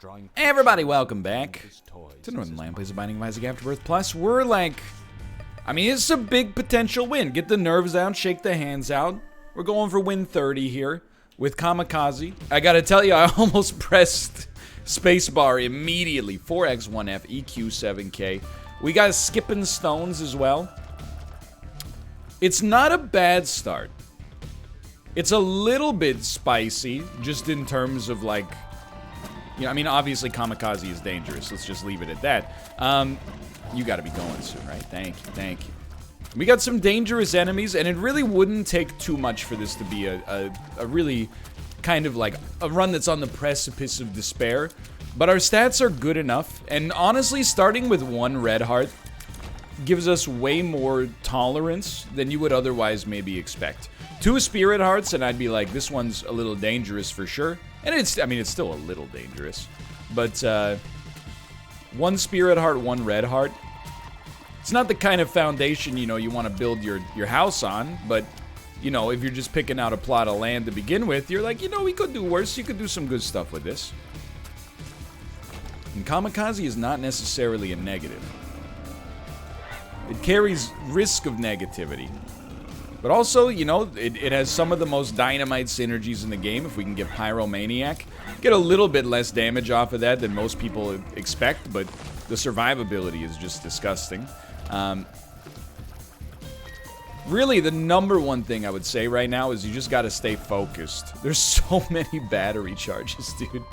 Hey everybody, welcome back to Northernlion Plays a Binding of Isaac Afterbirth Plus. We're like, I mean, it's a big potential win. Get the nerves out, shake the hands out. We're going for win 30 here with Kamikaze. I gotta tell you, I almost pressed spacebar immediately. 4x1f, EQ 7k. We got skipping stones as well. It's not a bad start. It's a little bit spicy, just in terms of like, you know, I mean, obviously Kamikaze is dangerous. Let's just leave it at that. You gotta be going soon, right? Thank you, thank you. We got some dangerous enemies, and it really wouldn't take too much for this to be a really kind of like a run that's on the precipice of despair. But our stats are good enough, and honestly, starting with one red heart gives us way more tolerance than you would otherwise maybe expect. 2 spirit hearts, and I'd be like, this one's a little dangerous for sure. And it's, I mean, it's still a little dangerous. But, 1 spirit heart, 1 red heart. It's not the kind of foundation, you know, you want to build your house on. But, you know, if you're just picking out a plot of land to begin with, you're like, you know, we could do worse. You could do some good stuff with this. And Kamikaze is not necessarily a negative. It carries risk of negativity. But also, you know, it has some of the most dynamite synergies in the game. If we can get Pyromaniac, get a little bit less damage off of that than most people expect, but the survivability is just disgusting. Really, the #1 thing I would say right now is you just gotta stay focused. There's so many battery charges, dude.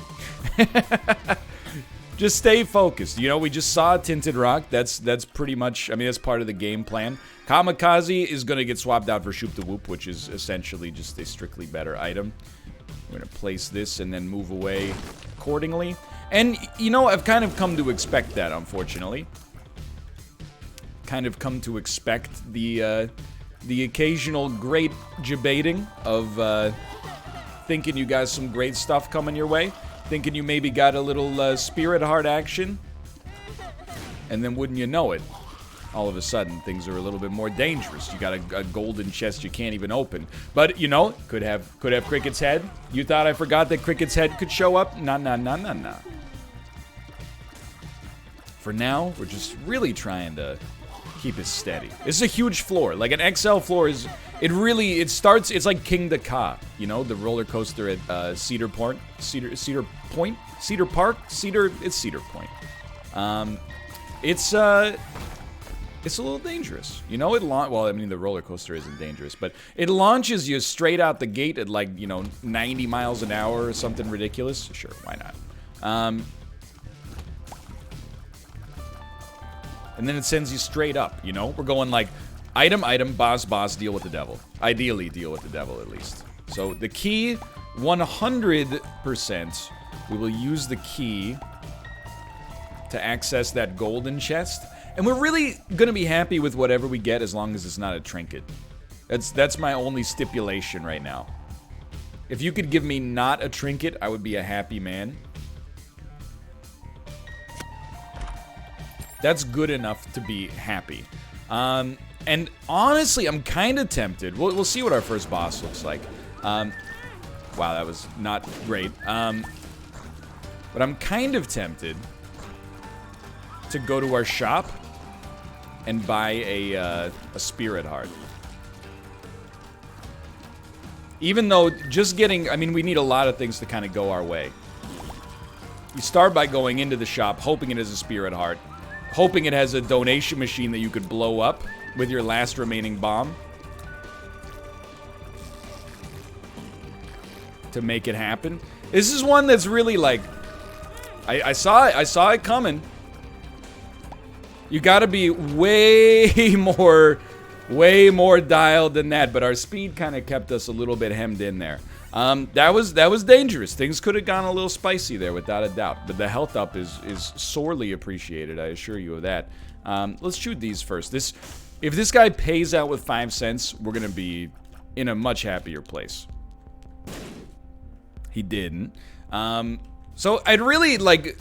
Just stay focused. You know, we just saw Tinted Rock. That's pretty much, I mean, that's part of the game plan. Kamikaze is going to get swapped out for Shoop the Whoop, which is essentially just a strictly better item. We're going to place this and then move away accordingly. And, you know, I've kind of come to expect that, unfortunately. Kind of come to expect the occasional great debating of thinking you guys some great stuff coming your way. Thinking you maybe got a little spirit heart action. And then wouldn't you know it, all of a sudden things are a little bit more dangerous. You got a golden chest you can't even open. But, you know, could have Cricket's head. You thought I forgot that Cricket's head could show up? Nah. For now, we're just really trying to keep it steady. This is a huge floor. Like an XL floor is, it starts, it's like King the Ka, you know, the roller coaster at Cedar Park. It's Cedar Point. It's a little dangerous. You know, well, I mean, the roller coaster isn't dangerous, but it launches you straight out the gate at like, you know, 90 miles an hour or something ridiculous. Sure, why not? And then it sends you straight up, you know? We're going like, item, boss, deal with the devil. Ideally, deal with the devil at least. So the key, 100%, we will use the key to access that golden chest. And we're really gonna be happy with whatever we get as long as it's not a trinket. That's my only stipulation right now. If you could give me not a trinket, I would be a happy man. That's good enough to be happy. And honestly, I'm kind of tempted. We'll see what our first boss looks like. Wow, that was not great. But I'm kind of tempted to go to our shop and buy a spirit heart. Even though just getting, I mean, we need a lot of things to kind of go our way. You start by going into the shop, hoping it is a spirit heart. Hoping it has a donation machine that you could blow up with your last remaining bomb to make it happen. This is one that's really like, I saw it coming. You gotta be way more dialed than that, but our speed kind of kept us a little bit hemmed in there. That was dangerous. Things could have gone a little spicy there, without a doubt. But the health up is sorely appreciated, I assure you of that. Let's shoot these first. If this guy pays out with 5 cents, we're gonna be in a much happier place. He didn't. So I'd really, like,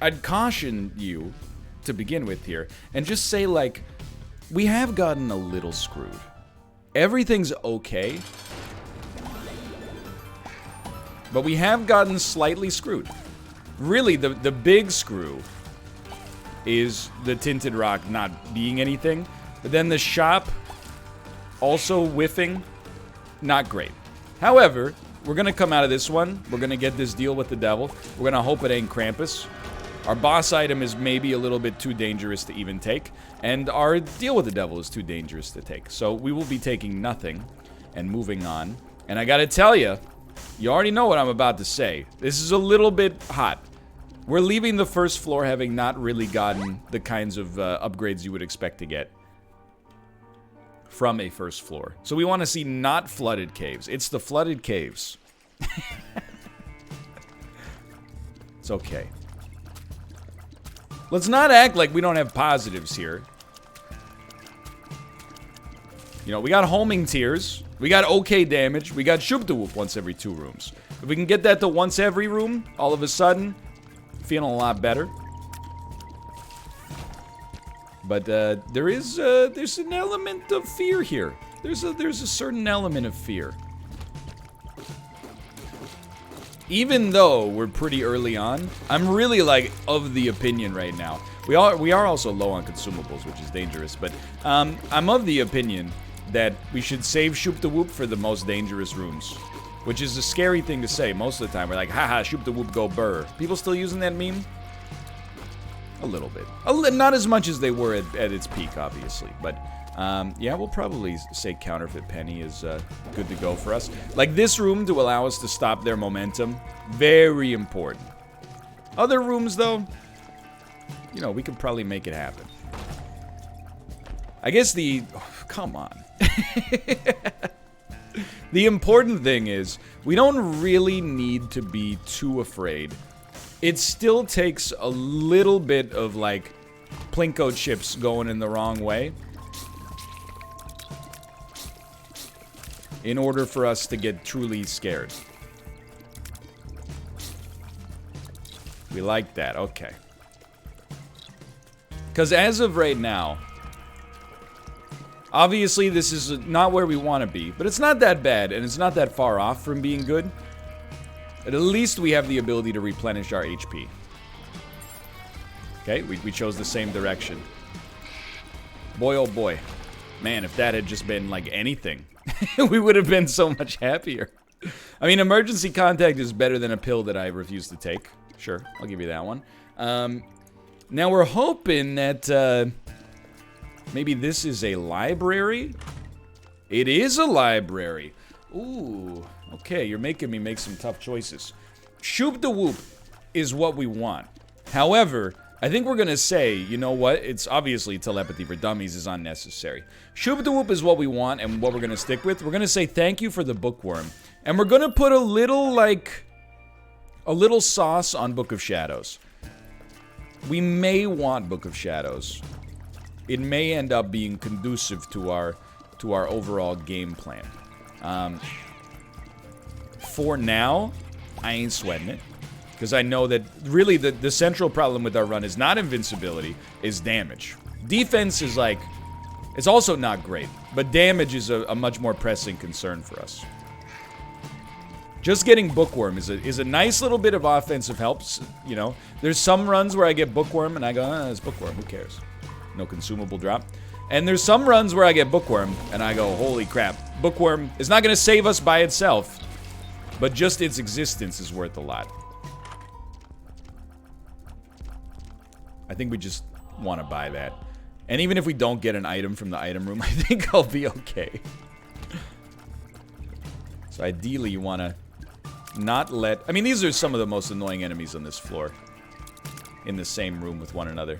I'd caution you to begin with here, and just say, like, we have gotten a little screwed. Everything's okay, but we have gotten slightly screwed. Really, the big screw is the tinted rock not being anything. But then the shop also whiffing, not great. However, we're going to come out of this one. We're going to get this deal with the devil. We're going to hope it ain't Krampus. Our boss item is maybe a little bit too dangerous to even take. And our deal with the devil is too dangerous to take. So we will be taking nothing and moving on. And I got to tell you, you already know what I'm about to say. This is a little bit hot. We're leaving the first floor having not really gotten the kinds of upgrades you would expect to get from a first floor. So we want to see not flooded caves. It's the flooded caves. It's okay. Let's not act like we don't have positives here. You know, we got homing tiers. We got okay damage. We got shoop de whoop once every 2 rooms. If we can get that to once every room, all of a sudden, feeling a lot better. But there's an element of fear here. There's a certain element of fear. Even though we're pretty early on, I'm really like of the opinion right now. We are also low on consumables, which is dangerous. But I'm of the opinion that we should save shoop de whoop for the most dangerous rooms, which is a scary thing to say. Most of the time, we're like, haha, shoop de whoop, go burr. People still using that meme? A little bit. Not as much as they were at its peak, obviously. But, yeah, we'll probably say counterfeit penny is good to go for us. Like, this room to allow us to stop their momentum, very important. Other rooms, though, you know, we could probably make it happen. I guess the... Oh, come on. The important thing is, we don't really need to be too afraid. It still takes a little bit of, like, plinko chips going in the wrong way in order for us to get truly scared. We like that, okay. Because as of right now, obviously this is not where we want to be, but it's not that bad, and it's not that far off from being good. At least we have the ability to replenish our HP. Okay, we chose the same direction. Boy, oh boy. Man, if that had just been, like, anything, we would have been so much happier. I mean, emergency contact is better than a pill that I refuse to take. Sure, I'll give you that one. Now we're hoping that, maybe this is a library? It is a library. Ooh, okay, you're making me make some tough choices. Shoop de whoop is what we want. However, I think we're gonna say, you know what? It's obviously telepathy for dummies is unnecessary. Shoop de whoop is what we want and what we're gonna stick with. We're gonna say thank you for the bookworm. And we're gonna put a little, like, a little sauce on Book of Shadows. We may want Book of Shadows. It may end up being conducive to our overall game plan. For now, I ain't sweating it. Because I know that really the central problem with our run is not invincibility, is damage. Defense is like, it's also not great. But damage is a much more pressing concern for us. Just getting Bookworm is a nice little bit of offensive helps, you know. There's some runs where I get Bookworm and I go, it's Bookworm, who cares? No consumable drop. And there's some runs where I get Bookworm and I go, holy crap. Bookworm is not going to save us by itself, but just its existence is worth a lot. I think we just want to buy that. And even if we don't get an item from the item room, I think I'll be okay. So ideally you want to not let... I mean, these are some of the most annoying enemies on this floor. In the same room with one another.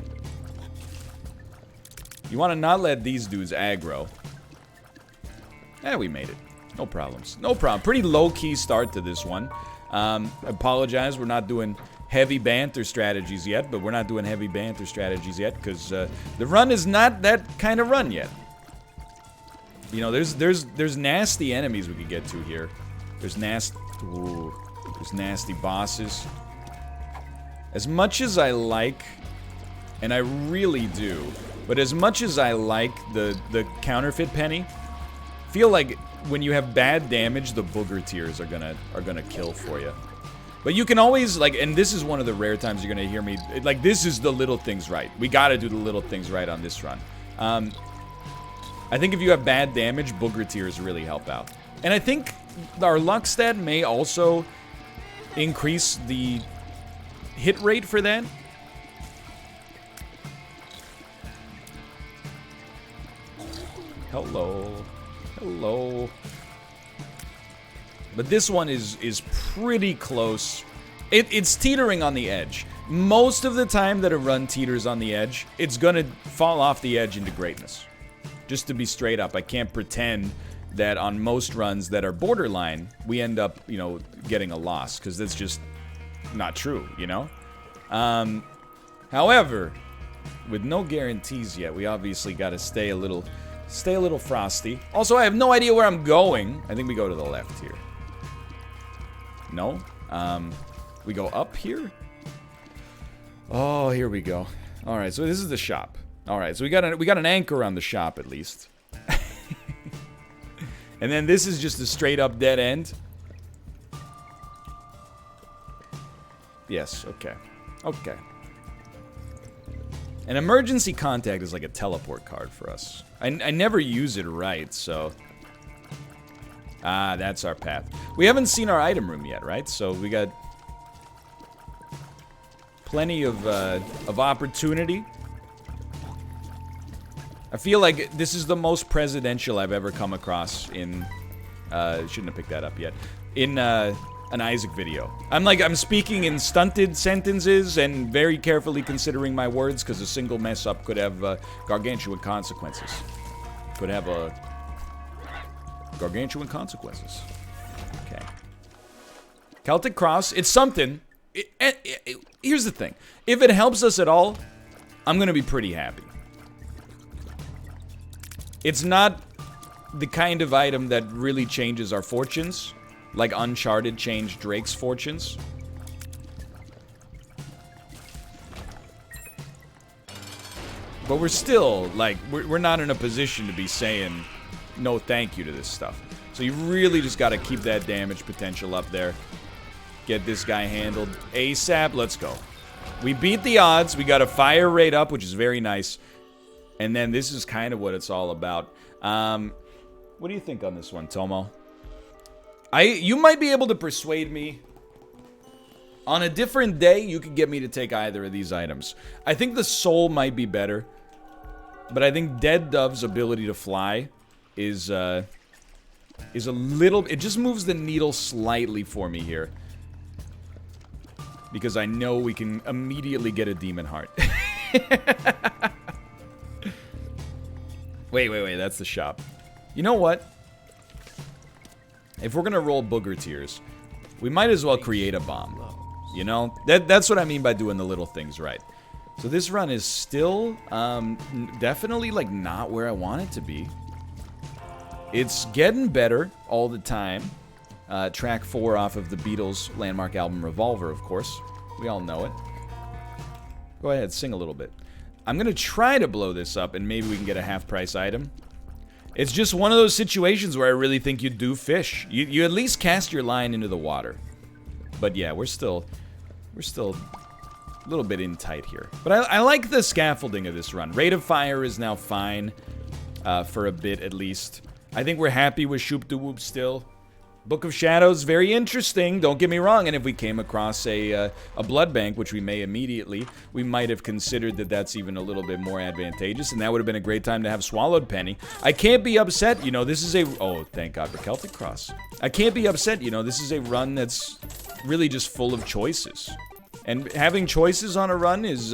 You want to not let these dudes aggro. Yeah, we made it. No problems. No problem. Pretty low-key start to this one. I apologize, we're not doing heavy banter strategies yet, but we're not doing heavy banter strategies yet because the run is not that kind of run yet. You know, there's nasty enemies we could get to here. There's nasty bosses. As much as I like, and I really do, but as much as I like the counterfeit penny, feel like when you have bad damage, the booger tears are gonna kill for you. But you can always, like, and this is one of the rare times you're going to hear me, like, this is the little things right. We got to do the little things right on this run. I think if you have bad damage, Booger Tears really help out. And I think our luck stat may also increase the hit rate for that. Hello. Hello. But this one is pretty close. It's teetering on the edge. Most of the time that a run teeters on the edge, it's gonna fall off the edge into greatness. Just to be straight up, I can't pretend that on most runs that are borderline, we end up, you know, getting a loss, because that's just not true, you know? However, with no guarantees yet, we obviously gotta stay a little frosty. Also, I have no idea where I'm going. I think we go to the left here. No? We go up here? Oh, here we go. Alright, so this is the shop. Alright, so we got an anchor on the shop, at least. And then this is just a straight up dead end. Yes, okay. Okay. An emergency contact is like a teleport card for us. I never use it right, so... Ah, that's our path. We haven't seen our item room yet, right? So we got plenty of opportunity. I feel like this is the most presidential I've ever come across in... shouldn't have picked that up yet. In an Isaac video. I'm speaking in stunted sentences and very carefully considering my words, because a single mess up could have gargantuan consequences. Could have gargantuan consequences. Okay. Celtic Cross, it's something. Here's the thing. If it helps us at all, I'm gonna be pretty happy. It's not the kind of item that really changes our fortunes, like Uncharted changed Drake's fortunes. But we're still, like, we're not in a position to be saying no thank you to this stuff. So you really just gotta keep that damage potential up there. Get this guy handled ASAP. Let's go. We beat the odds. We got a fire rate up, which is very nice. And then this is kind of what it's all about. What do you think on this one, Tomo? You might be able to persuade me. On a different day, you could get me to take either of these items. I think the soul might be better. But I think Dead Dove's ability to fly is a little... It just moves the needle slightly for me here. Because I know we can immediately get a Demon Heart. Wait, that's the shop. You know what? If we're gonna roll Booger Tears, we might as well create a bomb. You know? That's what I mean by doing the little things right. So this run is still, definitely, like, not where I want it to be. It's getting better all the time. Track 4 off of the Beatles' landmark album Revolver, of course. We all know it. Go ahead, sing a little bit. I'm gonna try to blow this up, and maybe we can get a half-price item. It's just one of those situations where I really think you do fish. You at least cast your line into the water. But yeah, we're still a little bit in tight here. But I like the scaffolding of this run. Rate of fire is now fine, for a bit at least. I think we're happy with Shoop de Whoop still. Book of Shadows, very interesting, don't get me wrong, and if we came across a blood bank, which we may immediately, we might have considered that that's even a little bit more advantageous, and that would have been a great time to have Swallowed Penny. I can't be upset, you know, this is a... Oh, thank God for Celtic Cross. I can't be upset, you know, this is a run that's really just full of choices. And having choices on a run is,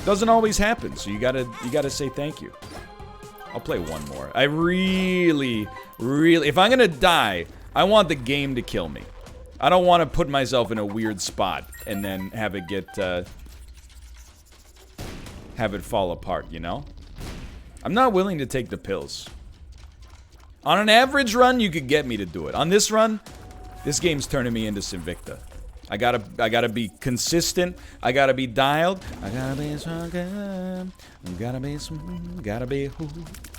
doesn't always happen, so you gotta say thank you. I'll play one more. I really... If I'm gonna die, I want the game to kill me. I don't want to put myself in a weird spot and then have it get, have it fall apart, you know? I'm not willing to take the pills. On an average run, you could get me to do it. On this run, this game's turning me into Sinvicta. I gotta be consistent. I gotta be dialed. I gotta be stronger. Gotta be who,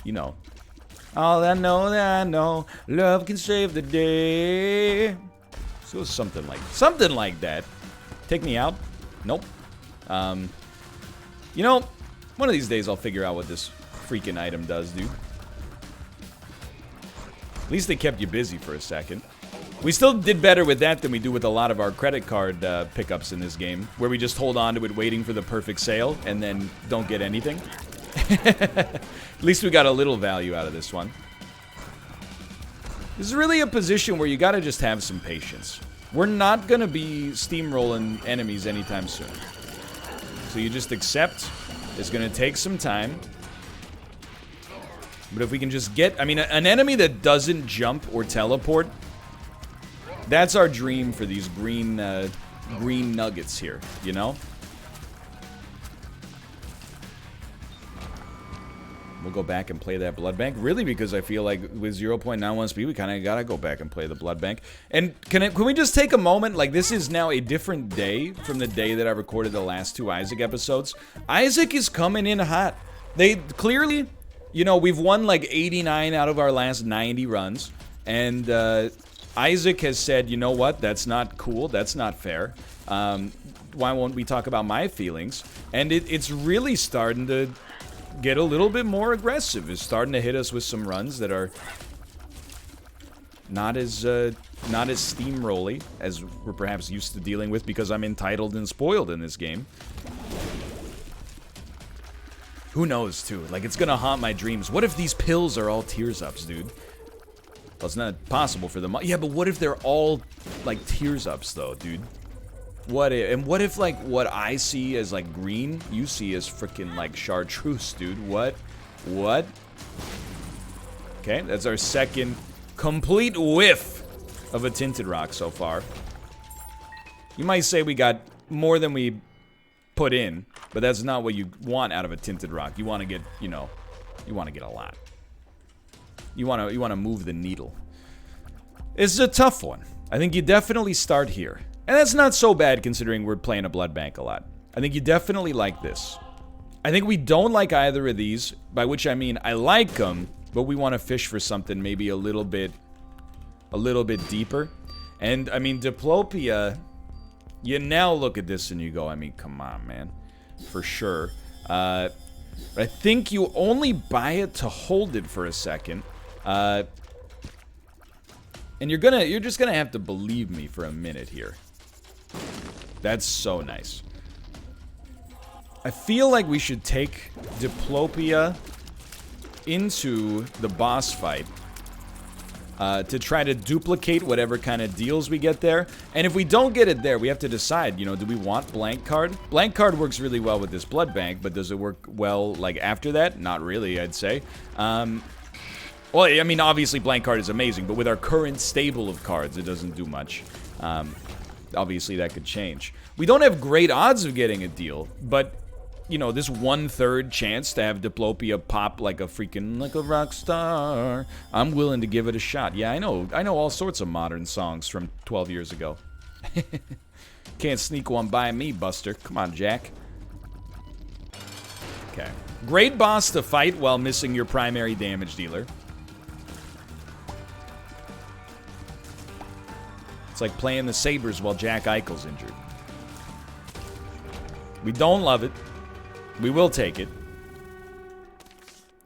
you know. All I know that I know, love can save the day. So it's something like that. Take me out? Nope. You know, one of these days I'll figure out what this freaking item does, dude. At least they kept you busy for a second. We still did better with that than we do with a lot of our credit card pickups in this game, where we just hold on to it waiting for the perfect sale and then don't get anything. At least we got a little value out of this one. This is really a position where you gotta just have some patience. We're not gonna be steamrolling enemies anytime soon. So you just accept it's gonna take some time. But if we can just get, I mean, an enemy that doesn't jump or teleport, that's our dream for these green nuggets here, you know? We'll go back and play that blood bank. Really, because I feel like with 0.91 speed, we kind of gotta go back and play the blood bank. And can we just take a moment? Like, this is now a different day from the day that I recorded the last 2 Isaac episodes. Isaac is coming in hot. They clearly, you know, we've won like 89 out of our last 90 runs. And Isaac has said, you know what? That's not cool. That's not fair. Why won't we talk about my feelings? And it's really starting to get a little bit more aggressive. It's starting to hit us with some runs that are not as steamrolly as we're perhaps used to dealing with, because I'm entitled and spoiled in this game. Who knows, too? Like, it's gonna haunt my dreams. What if these pills are all tears ups, dude? Well, it's not possible for them. Yeah, but what if they're all like tears ups, though, dude? What if, like, what I see as, like, green, you see as freaking, like, chartreuse, dude? What? Okay, that's our second complete whiff of a tinted rock so far. You might say we got more than we put in, but that's not what you want out of a tinted rock. You want to get, you know, you want to get a lot. You want to move the needle. It's a tough one. I think you definitely start here. And that's not so bad considering we're playing a blood bank a lot. I think you definitely like this. I think we don't like either of these, by which I mean I like them, but we want to fish for something maybe a little bit deeper. And I mean, Diplopia, you now look at this and you go, I mean, come on, man. For sure. But I think you only buy it to hold it for a second. And you're just gonna have to believe me for a minute here. That's so nice. I feel like we should take Diplopia into the boss fight to try to duplicate whatever kind of deals we get there. And if we don't get it there, we have to decide, you know, do we want blank card? Blank card works really well with this blood bank, but does it work well, like, after that? Not really, I'd say. Well, I mean, obviously blank card is amazing, but with our current stable of cards, it doesn't do much. Obviously, that could change. We don't have great odds of getting a deal, but, you know, this 1/3 chance to have Diplopia pop like a freaking, like a rock star, I'm willing to give it a shot. Yeah, I know all sorts of modern songs from 12 years ago. Can't sneak one by me, Buster. Come on, Jack. Okay. Great boss to fight while missing your primary damage dealer. It's like playing the Sabres while Jack Eichel's injured. We don't love it. We will take it.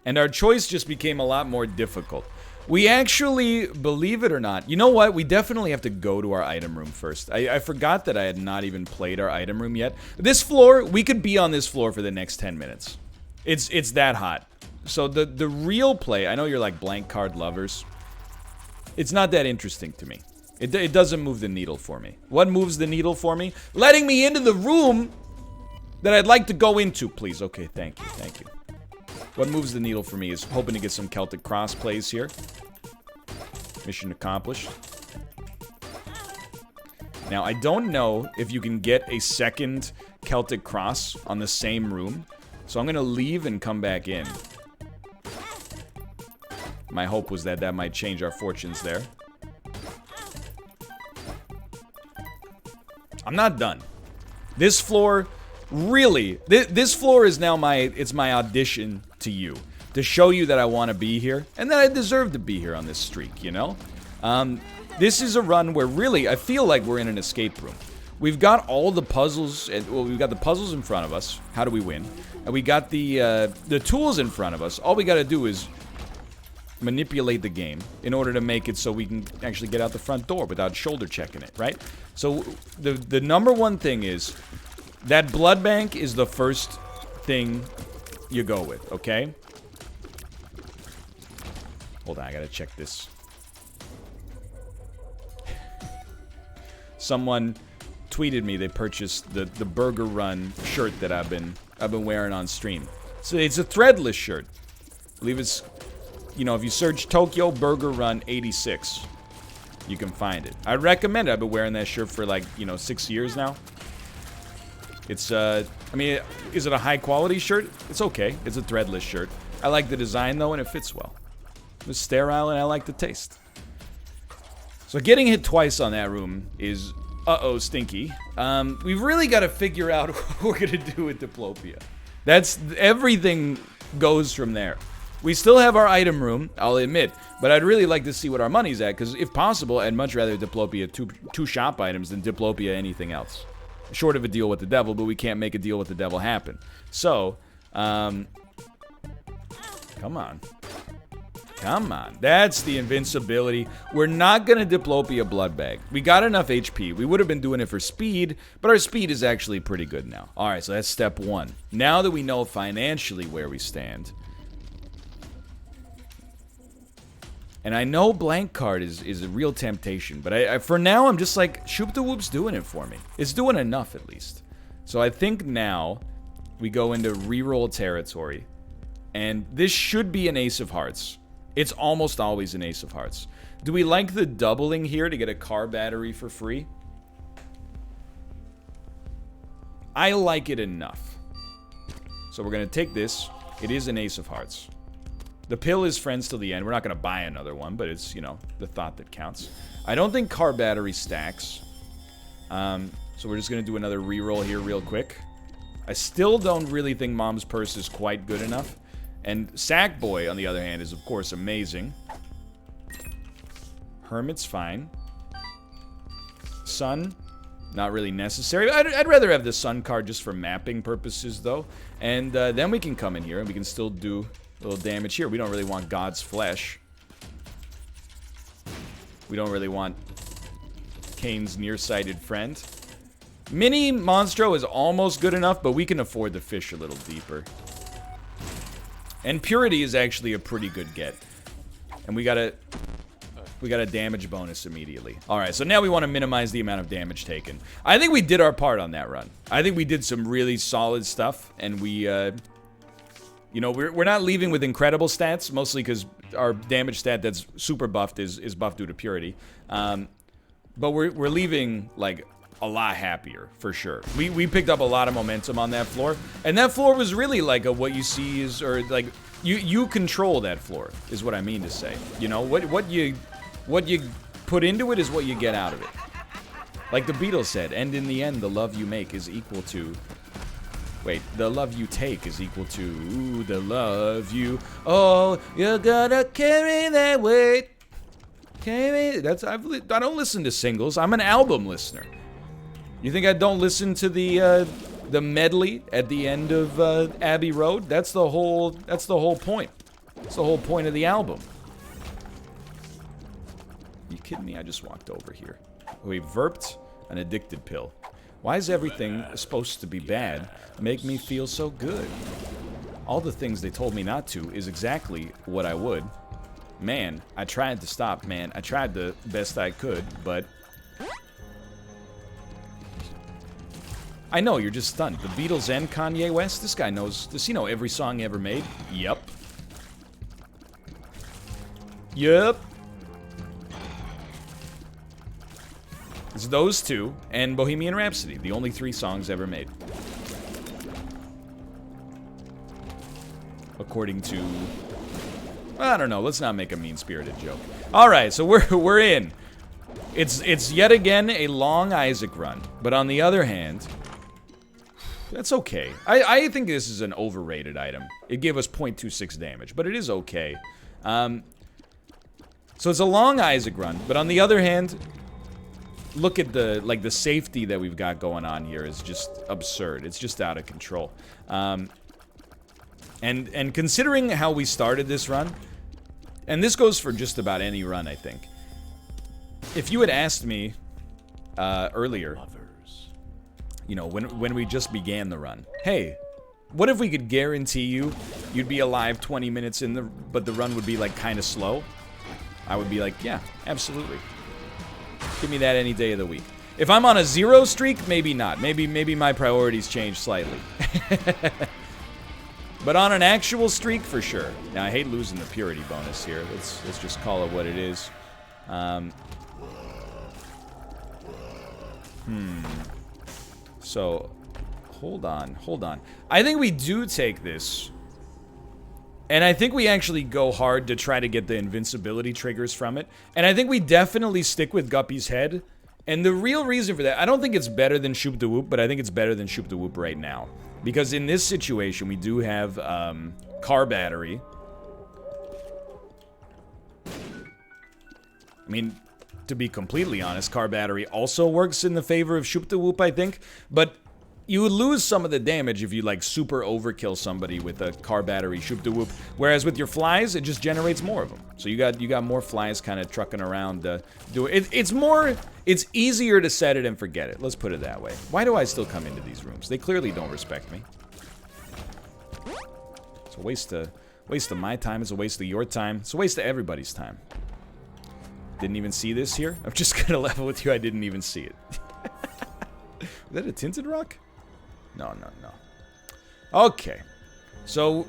And our choice just became a lot more difficult. We actually, believe it or not, you know what? We definitely have to go to our item room first. I forgot that I had not even played our item room yet. This floor, we could be on this floor for the next 10 minutes. It's that hot. So the real play, I know you're like blank card lovers. It's not that interesting to me. It doesn't move the needle for me. What moves the needle for me? Letting me into the room that I'd like to go into, please. Okay, thank you, thank you. What moves the needle for me is hoping to get some Celtic Cross plays here. Mission accomplished. Now, I don't know if you can get a second Celtic Cross on the same room, so I'm gonna leave and come back in. My hope was that that might change our fortunes there. I'm not done. This floor, really, this floor is now my audition to you. To show you that I want to be here, and that I deserve to be here on this streak, you know? This is a run where really I feel like we're in an escape room. We've got all the puzzles, well, we've got the puzzles in front of us. How do we win? And we got the tools in front of us. All we got to do is manipulate the game in order to make it so we can actually get out the front door without shoulder checking it, right? So the number one thing is that blood bank is the first thing you go with, okay? Hold on, I got to check this. Someone tweeted me they purchased the Burger Run shirt that I've been wearing on stream. So it's a threadless shirt. I believe it's, you know, if you search Tokyo Burger Run 86, you can find it. I recommend it. I've been wearing that shirt for like, you know, 6 years now. It's I mean, is it a high quality shirt? It's okay. It's a threadless shirt. I like the design though, and it fits well. It's sterile and I like the taste. So getting hit twice on that room is stinky. We've really got to figure out what we're gonna do with Diplopia. That's everything goes from there. We still have our item room, I'll admit, but I'd really like to see what our money's at, because if possible, I'd much rather Diplopia two shop items than Diplopia anything else. Short of a deal with the devil, but we can't make a deal with the devil happen. So, come on. Come on. That's the invincibility. We're not going to Diplopia Blood Bag. We got enough HP. We would have been doing it for speed, but our speed is actually pretty good now. Alright, so that's step one. Now that we know financially where we stand. And I know blank card is a real temptation, but for now I'm just like, Shoop the Whoop's doing it for me. It's doing enough at least. So I think now we go into reroll territory. And this should be an Ace of Hearts. It's almost always an Ace of Hearts. Do we like the doubling here to get a car battery for free? I like it enough. So we're going to take this. It is an Ace of Hearts. The pill is friends till the end. We're not going to buy another one, but it's, you know, the thought that counts. I don't think car battery stacks. So we're just going to do another reroll here real quick. I still don't really think Mom's Purse is quite good enough. And Sackboy, on the other hand, is of course amazing. Hermit's fine. Sun, not really necessary. I'd rather have the Sun card just for mapping purposes, though. And then we can come in here and we can still do a little damage here. We don't really want God's Flesh. We don't really want Kane's nearsighted friend. Mini Monstro is almost good enough, but we can afford to fish a little deeper. And Purity is actually a pretty good get. And we got a damage bonus immediately. Alright, so now we want to minimize the amount of damage taken. I think we did our part on that run. I think we did some really solid stuff, and we, you know, we're not leaving with incredible stats, mostly because our damage stat that's super buffed is buffed due to Purity. But we're leaving, like, a lot happier, for sure. We picked up a lot of momentum on that floor, and that floor was really like what you see is, or like, you control that floor, is what I mean to say. You know, what you put into it is what you get out of it. Like the Beatles said, and in the end, the love you make is equal to... Wait, the love you take is equal to... Ooh, the love you... Oh, you gotta carry that weight. Carry... I don't listen to singles. I'm an album listener. You think I don't listen to the medley at the end of Abbey Road? That's the whole point. That's the whole point of the album. You kidding me? I just walked over here. We verped an addicted pill. Why is everything supposed to be bad make me feel so good? All the things they told me not to is exactly what I would. Man, I tried to stop, man. I tried the best I could, but... I know, you're just stunned. The Beatles and Kanye West? This guy knows... Does he know every song ever made? Yup. Yup. It's those two and Bohemian Rhapsody, the only 3 songs ever made. According to... I don't know, let's not make a mean-spirited joke. Alright, so we're in. It's yet again a long Isaac run, but on the other hand... That's okay. I think this is an overrated item. It gave us 0.26 damage, but it is okay. So it's a long Isaac run, but on the other hand, look at the safety that we've got going on here is just absurd. It's just out of control. And considering how we started this run, and this goes for just about any run, I think. If you had asked me earlier, you know, when we just began the run, hey, what if we could guarantee you'd be alive 20 minutes in but the run would be like kind of slow? I would be like, yeah, absolutely. Give me that any day of the week. If I'm on a 0 streak, maybe not. Maybe my priorities change slightly. But on an actual streak, for sure. Now, I hate losing the purity bonus here. Let's just call it what it is. So, hold on. I think we do take this. And I think we actually go hard to try to get the invincibility triggers from it. And I think we definitely stick with Guppy's head. And the real reason for that, I don't think it's better than Shoop da Whoop, but I think it's better than Shoop da Whoop right now. Because in this situation, we do have car battery. I mean, to be completely honest, car battery also works in the favor of Shoop da Whoop, I think. But you would lose some of the damage if you, like, super overkill somebody with a car battery Shoop da Whoop. Whereas with your flies, it just generates more of them. So you got more flies kind of trucking around. It's easier to set it and forget it. Let's put it that way. Why do I still come into these rooms? They clearly don't respect me. It's a waste of my time. It's a waste of your time. It's a waste of everybody's time. Didn't even see this here? I'm just gonna level with you. I didn't even see it. Was that a tinted rock? No. Okay. So,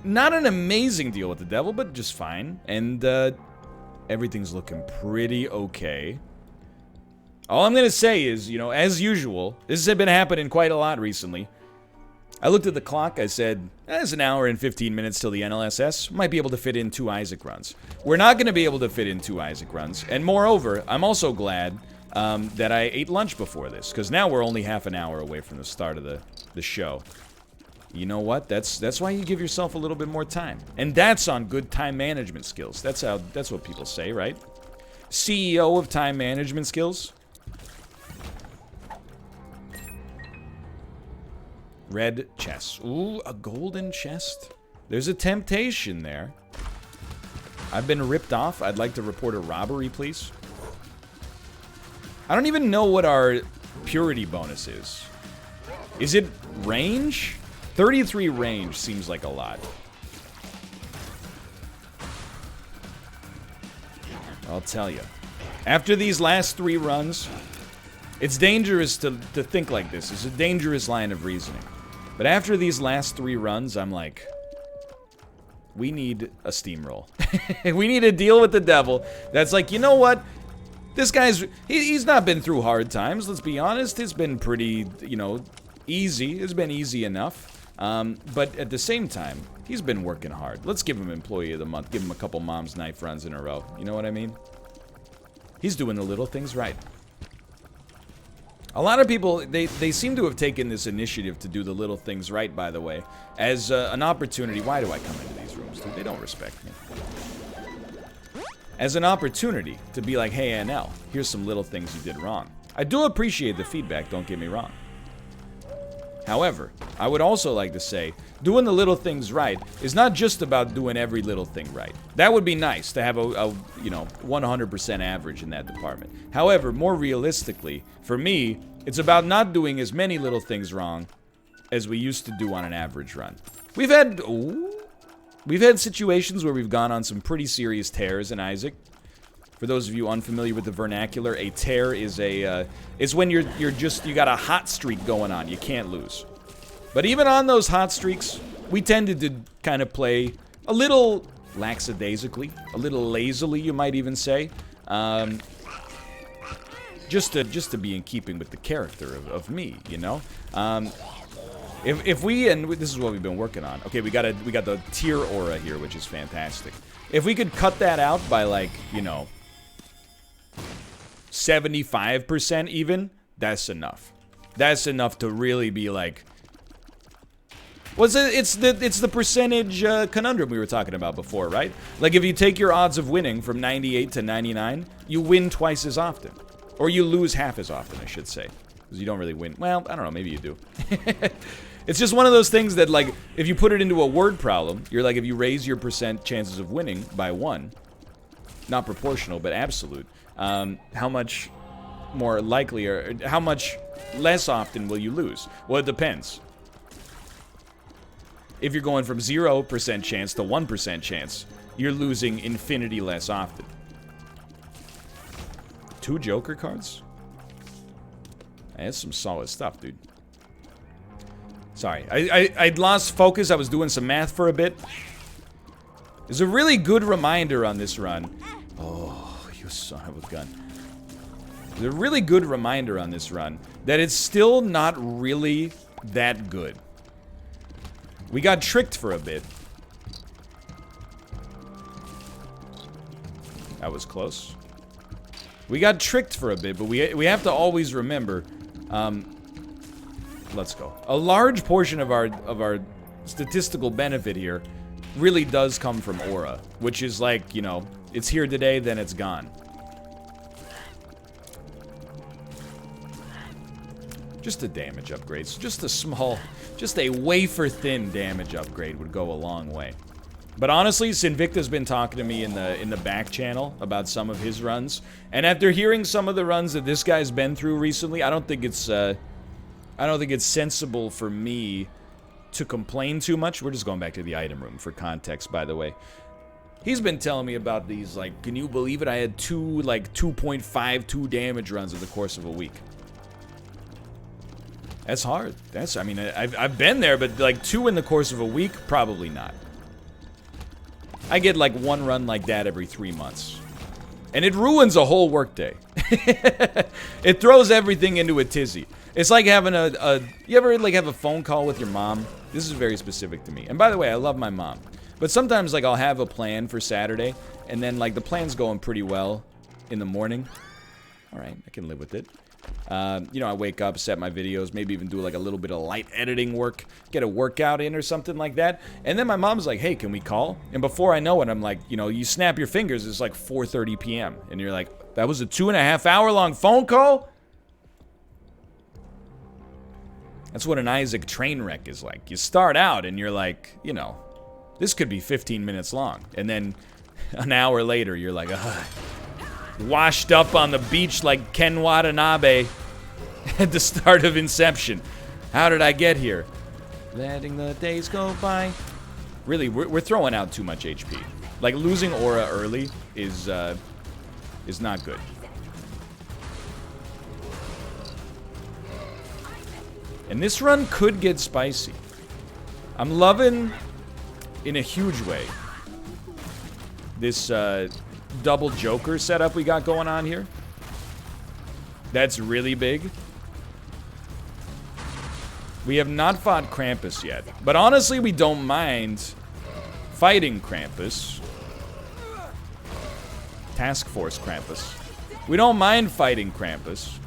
not an amazing deal with the devil, but just fine. And, everything's looking pretty okay. All I'm gonna say is, you know, as usual, this has been happening quite a lot recently. I looked at the clock, I said, it's an hour and 15 minutes till the NLSS. Might be able to fit in 2 Isaac runs. We're not gonna be able to fit in 2 Isaac runs. And moreover, I'm also glad that I ate lunch before this, because now we're only half an hour away from the start of the show. You know what? That's why you give yourself a little bit more time. And that's on good time management skills. That's what people say, right? CEO of time management skills. Red chest. Ooh, a golden chest. There's a temptation there. I've been ripped off. I'd like to report a robbery, please. I don't even know what our purity bonus is. Is it range? 33 range seems like a lot. I'll tell you. After these last 3 runs, it's dangerous to think like this. It's a dangerous line of reasoning. But after these last 3 runs, I'm like, we need a steamroll. We need to deal with the devil. That's like, you know what? This guy's, he's not been through hard times, let's be honest. It's been pretty, you know, easy. It's been easy enough. But at the same time, he's been working hard. Let's give him Employee of the Month. Give him a couple Mom's Knife runs in a row. You know what I mean? He's doing the little things right. A lot of people, they seem to have taken this initiative to do the little things right, by the way, as an opportunity. Why do I come into these rooms, dude? They don't respect me. As an opportunity to be like, hey, NL, here's some little things you did wrong. I do appreciate the feedback, don't get me wrong. However, I would also like to say, doing the little things right is not just about doing every little thing right. That would be nice to have a you know, 100% average in that department. However, more realistically, for me, it's about not doing as many little things wrong as we used to do on an average run. We've had situations where we've gone on some pretty serious tears in Isaac. For those of you unfamiliar with the vernacular, a tear is it's when you got a hot streak going on. You can't lose. But even on those hot streaks, we tended to kind of play a little lackadaisically, a little lazily, you might even say, just to be in keeping with the character of me, you know. If we, and this is what we've been working on. Okay, we got the tier aura here, which is fantastic. If we could cut that out by, like, you know, 75% even, that's enough. That's enough to really be like, Well, it's the percentage conundrum we were talking about before, right? Like, if you take your odds of winning from 98 to 99, you win twice as often. Or you lose half as often, I should say. Because you don't really win. Well, I don't know, maybe you do. It's just one of those things that, like, if you put it into a word problem, you're like, if you raise your percent chances of winning by 1, not proportional, but absolute, how much more likely, or how much less often will you lose? Well, it depends. If you're going from 0% chance to 1% chance, you're losing infinity less often. 2 Joker cards? That's some solid stuff, dude. Sorry, I lost focus. I was doing some math for a bit. There's a really good reminder on this run. Oh, you son of a gun. There's a really good reminder on this run that it's still not really that good. We got tricked for a bit. That was close. We got tricked for a bit, but we have to always remember. Let's go. A large portion of our statistical benefit here really does come from aura, which is like, you know, it's here today, then it's gone. Just a damage upgrade. So just a small, just a wafer-thin damage upgrade would go a long way. But honestly, Sinvicta's been talking to me in the back channel about some of his runs, and after hearing some of the runs that this guy's been through recently, I don't think it's sensible for me to complain too much. We're just going back to the item room for context, by the way. He's been telling me about these, like, can you believe it? I had 2.52 damage runs over the course of a week. That's hard. I mean, I've been there, but like 2 in the course of a week, probably not. I get like 1 run like that every 3 months. And it ruins a whole workday. It throws everything into a tizzy. It's like having you ever like have a phone call with your mom? This is very specific to me. And by the way, I love my mom. But sometimes like I'll have a plan for Saturday, and then like the plan's going pretty well in the morning. All right, I can live with it. You know, I wake up, set my videos, maybe even do like a little bit of light editing work, get a workout in or something like that. And then my mom's like, hey, can we call? And before I know it, I'm like, you know, you snap your fingers, it's like 4:30 p.m. And you're like, that was a 2.5 hour long phone call? That's what an Isaac train wreck is like. You start out and you're like, you know, this could be 15 minutes long. And then an hour later, you're like, ugh. Washed up on the beach like Ken Watanabe at the start of Inception. How did I get here? Letting the days go by. Really, we're throwing out too much HP. Like, losing aura early is not good. And this run could get spicy. I'm loving, in a huge way, this double Joker setup we got going on here. That's really big. We have not fought Krampus yet, but honestly, we don't mind fighting Krampus. Task Force Krampus. We don't mind fighting Krampus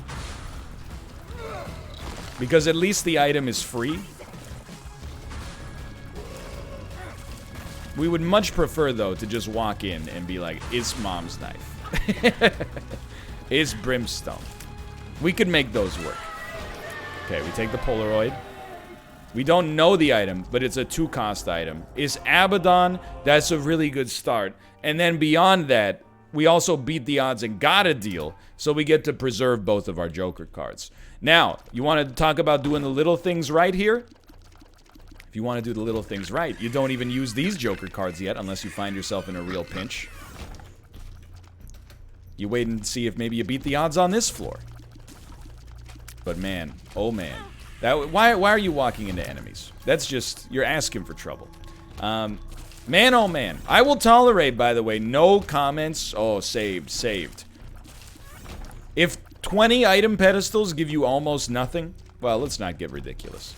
because at least the item is free. We would much prefer, though, to just walk in and be like, it's Mom's knife. It's Brimstone. We could make those work. Okay, we take the Polaroid. We don't know the item, but it's a 2-cost item. It's Abaddon. That's a really good start. And then beyond that, we also beat the odds and got a deal, so we get to preserve both of our Joker cards. Now, you want to talk about doing the little things right here? If you want to do the little things right, you don't even use these Joker cards yet unless you find yourself in a real pinch. You wait and see if maybe you beat the odds on this floor. But man, oh man. Why are you walking into enemies? That's just, you're asking for trouble. Man, oh man. I will tolerate, by the way, no comments. Oh, saved. If 20 item pedestals give you almost nothing, well, let's not get ridiculous.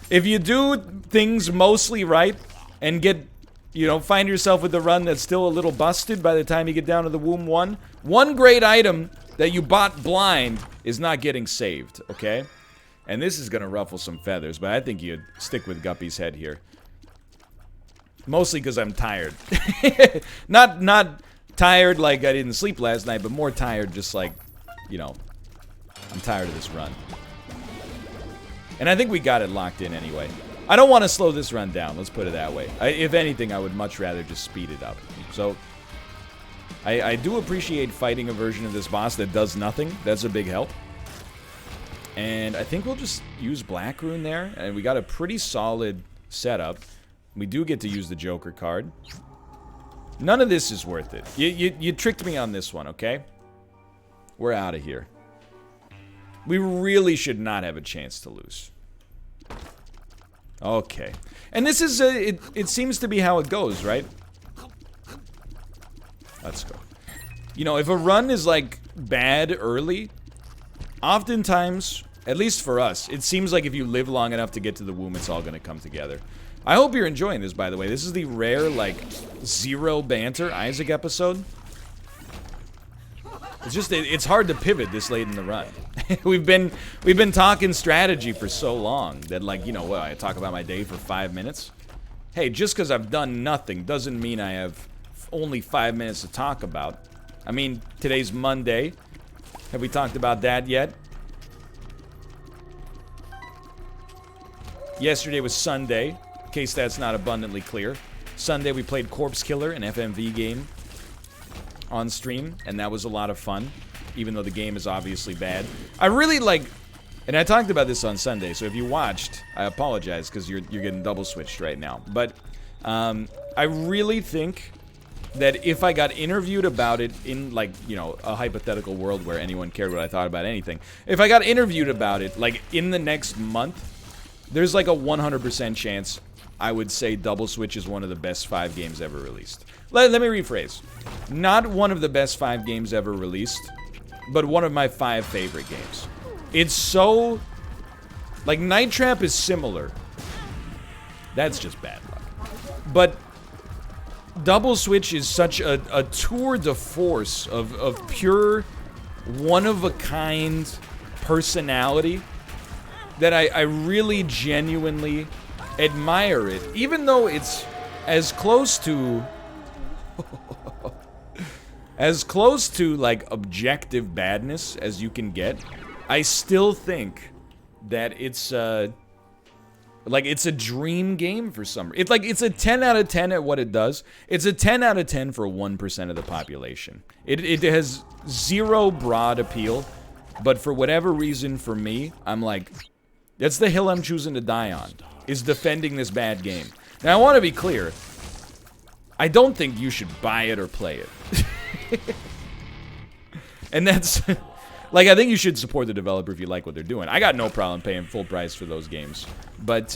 If you do things mostly right and get, you know, find yourself with a run that's still a little busted by the time you get down to the Womb 1, one great item that you bought blind is not getting saved, okay? And this is going to ruffle some feathers, but I think you'd stick with Guppy's head here. Mostly because I'm tired. Not tired like I didn't sleep last night, but more tired just like, you know, I'm tired of this run. And I think we got it locked in anyway. I don't want to slow this run down, let's put it that way. If anything, I would much rather just speed it up. So, I do appreciate fighting a version of this boss that does nothing. That's a big help. And I think we'll just use Black Rune there. And we got a pretty solid setup. We do get to use the Joker card. None of this is worth it. You tricked me on this one, okay? We're out of here. We really should not have a chance to lose. Okay. And this is, it seems to be how it goes, right? Let's go. You know, if a run is, like, bad early, oftentimes, at least for us, it seems like if you live long enough to get to the womb, it's all gonna come together. I hope you're enjoying this, by the way. This is the rare, like, zero banter Isaac episode. It's just, it's hard to pivot this late in the run. we've been talking strategy for so long that, like, you know what, I talk about my day for 5 minutes. Hey, just because I've done nothing doesn't mean I have only 5 minutes to talk about. I mean, today's Monday. Have we talked about that yet? Yesterday was Sunday, in case that's not abundantly clear. Sunday we played Corpse Killer, an FMV game, on stream, and that was a lot of fun, even though the game is obviously bad. I really like, and I talked about this on Sunday, so if you watched, I apologize, because you're getting double switched right now. But I really think that if I got interviewed about it in, like, you know, a hypothetical world where anyone cared what I thought about anything, if I got interviewed about it, like, in the next month, there's like a 100% chance I would say Double Switch is one of the best 5 games ever released. Let me rephrase. Not one of the best 5 games ever released, but one of my 5 favorite games. It's so... like, Night Trap is similar. That's just bad luck. But Double Switch is such a tour de force of pure, one-of-a-kind personality that I really genuinely admire it. Even though it's as close to... as close to, like, objective badness as you can get, I still think that it's, like, it's a dream game for some reason. It's like, it's a 10 out of 10 at what it does. It's a 10 out of 10 for 1% of the population. It has zero broad appeal, but for whatever reason, for me, I'm like, that's the hill I'm choosing to die on, is defending this bad game. Now, I want to be clear. I don't think you should buy it or play it. And that's... like, I think you should support the developer if you like what they're doing. I got no problem paying full price for those games. But,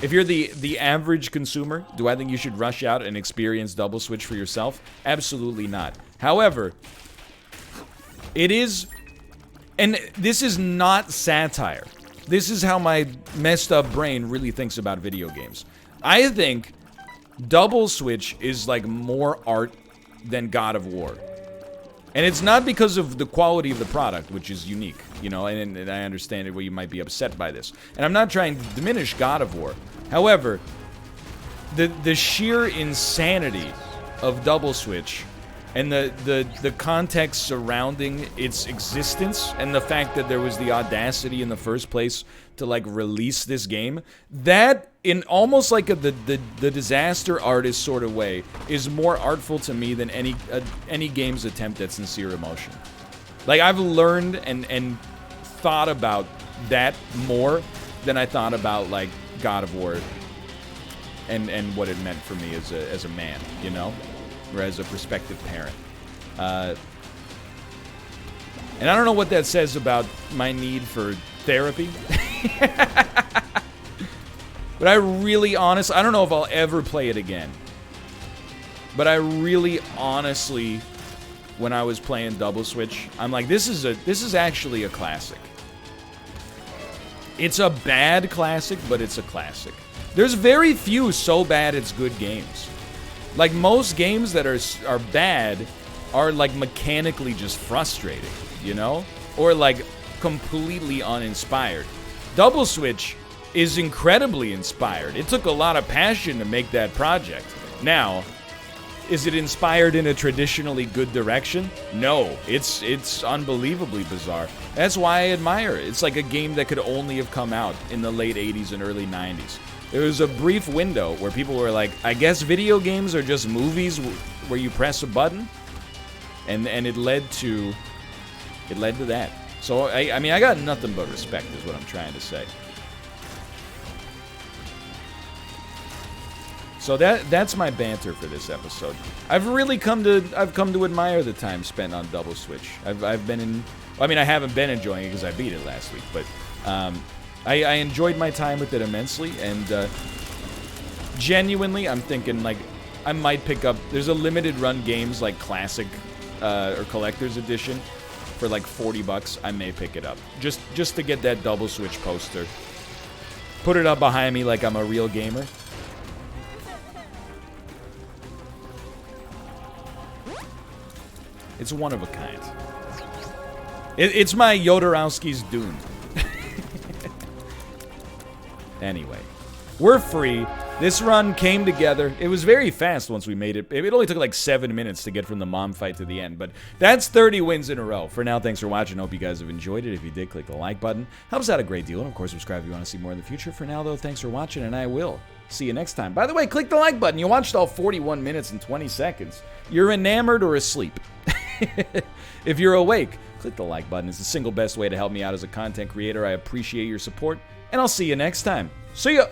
if you're the average consumer, do I think you should rush out and experience Double Switch for yourself? Absolutely not. However, it is... and this is not satire. This is how my messed up brain really thinks about video games. I think Double Switch is, like, more art than God of War. And it's not because of the quality of the product, which is unique, you know, and I understand it where you might be upset by this. And I'm not trying to diminish God of War. However, the sheer insanity of Double Switch and the context surrounding its existence and the fact that there was the audacity in the first place to, like, release this game, that, in almost like the disaster artist sort of way, is more artful to me than any game's attempt at sincere emotion. Like, I've learned and thought about that more than I thought about, like, God of War and what it meant for me as a man, you know? Or as a prospective parent. And I don't know what that says about my need for therapy. But I really I don't know if I'll ever play it again. But I really honestly, when I was playing Double Switch, I'm like, this is actually a classic. It's a bad classic, but it's a classic. There's very few so bad it's good games. Like, most games that are bad are, like, mechanically just frustrating, you know? Or, like, completely uninspired. Double Switch is incredibly inspired. It took a lot of passion to make that project. Now, is it inspired in a traditionally good direction? No, it's unbelievably bizarre. That's why I admire it. It's like a game that could only have come out in the late 80s and early 90s. There was a brief window where people were like, I guess video games are just movies where you press a button, and it led to that. So I mean, I got nothing but respect is what I'm trying to say. So that's my banter for this episode. I've come to admire the time spent on Double Switch. I haven't been enjoying it because I beat it last week, but I enjoyed my time with it immensely, and genuinely, I'm thinking like I might pick up. There's a limited run games like Classic or Collector's Edition for like $40. I may pick it up just to get that Double Switch poster. Put it up behind me like I'm a real gamer. It's one of a kind. It's my Jodorowsky's Dune. Anyway, we're free. This run came together. It was very fast once we made it. It only took like 7 minutes to get from the mom fight to the end, but that's 30 wins in a row. For now, thanks for watching. Hope you guys have enjoyed it. If you did, click the like button. Helps out a great deal. And of course, subscribe if you want to see more in the future. For now, though, thanks for watching, and I will see you next time. By the way, click the like button. You watched all 41 minutes and 20 seconds. You're enamored or asleep. If you're awake, click the like button. It's the single best way to help me out as a content creator. I appreciate your support, and I'll see you next time. See ya!